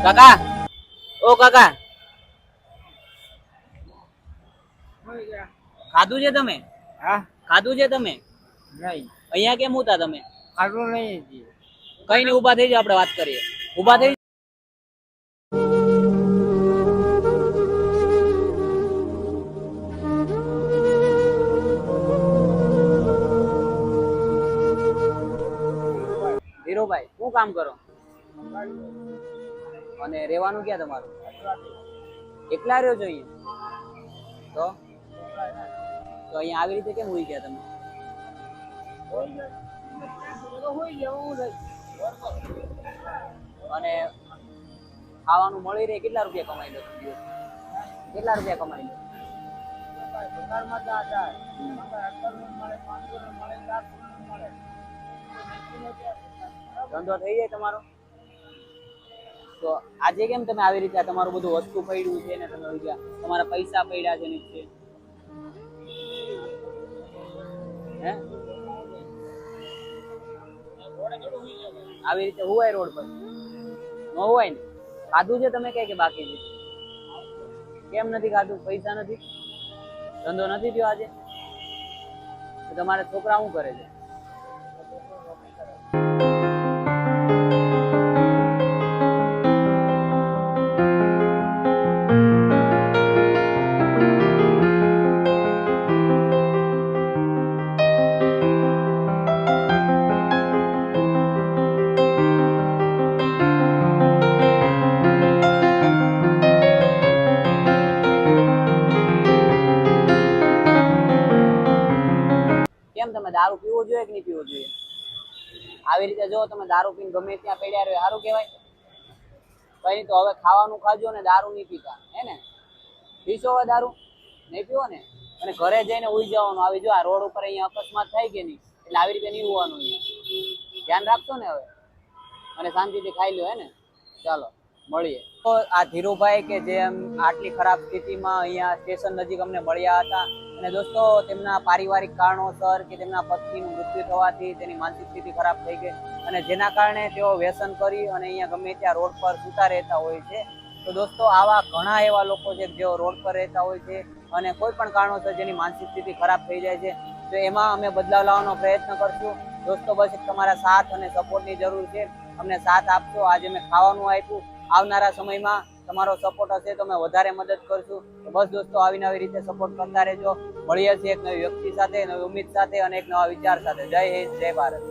કાકા, ઓ કાકા, ખાધું છે તમે? હા ખાધું છે તમે? નહીં અહીંયા કેમ ઉતા તમે? ખાટું નહીં કઈ નહીં, ઊભા થઈ જાઓ, આપણે વાત કરીએ. ઊભા થઈ. ધીરુભાઈ, શું કામ કરો અને રહેવાનું ક્યાં તમારું? એકલા રહ્યો છો અહીંયા? તો અહીંયા આવી રીતે કેમ હોઈ ગયા તમે? અને ખાવાનું મળી રહે? કેટલા રૂપિયા કમાઈ લો તમે? કેટલા રૂપિયા કમાઈ લો? ધંધો થઈ જાય તમારો? તો આજે કેમ તમે આવી રીતે તમારું બધું વસ્તુ પડ્યું છે ને તમે તમારા પૈસા પડ્યા છે નીચે, હે? આવી રીતે હુવાય રોડ પર? ન હોય ને? ખાધું છે તમે કઈ કે બાકી છે? કેમ નથી ખાધું? પૈસા નથી? ધંધો નથી થયો આજે? તમારા છોકરા શું કરે છે? કેમ તમે દારૂ પીવો જોઈએ કે નહીં પીવો જોઈએ? આવી રીતે જો તમે દારૂ પીને ગમે ત્યાં પડ્યા રહ્યો સારું કહેવાય? કઈ તો હવે ખાવાનું ખાજો ને દારૂ નહીં પીતા, હે ને? પીશો હવે દારૂ? નહીં પીવો ને? અને ઘરે જઈને ઉઈ જવાનું. આવી જો આ રોડ ઉપર અહીંયા અકસ્માત થાય કે નહીં, એટલે આવી રીતે નહીં હોવાનું. અહીંયા ધ્યાન રાખશો ને હવે, અને શાંતિથી ખાઈ લો, હે ને? ચાલો મળીએ. તો આ ધીરુભાઈ કે જે આટલી ખરાબ સ્થિતિમાં અહીંયા સ્ટેશન નજીક અમને મળ્યા હતા, અને દોસ્તો તેમના પારિવારિક કારણોસર કે તેમના પત્નીનું મૃત્યુ થવાથી તેની માનસિક સ્થિતિ ખરાબ થઈ ગઈ, અને જેના કારણે તેઓ વ્યસન કરી અને અહીંયા ગમે ત્યાં રોડ પર સૂતા રહેતા હોય છે. તો દોસ્તો આવા ઘણા એવા લોકો છે જેઓ રોડ પર રહેતા હોય છે અને કોઈ પણ કારણોસર જેની માનસિક સ્થિતિ ખરાબ થઈ જાય છે. તો એમાં અમે બદલાવ લાવવાનો પ્રયત્ન કરશું. દોસ્તો બસ તમારા સાથ અને સપોર્ટની જરૂર છે. અમને સાથ આપશો. આજે મેં ખાવાનું આપ્યું. આવનારા સમયમાં તમારો સપોર્ટ હશે તો અમે વધારે મદદ કરશું. તો બસ દોસ્તો આવી નવી રીતે સપોર્ટ કરતા રહેજો. મળીએ છીએ એક નવી વ્યક્તિ સાથે, નવી ઉમ્મીદ સાથે અને એક નવા વિચાર સાથે. જય હિન્દ, જય ભારત.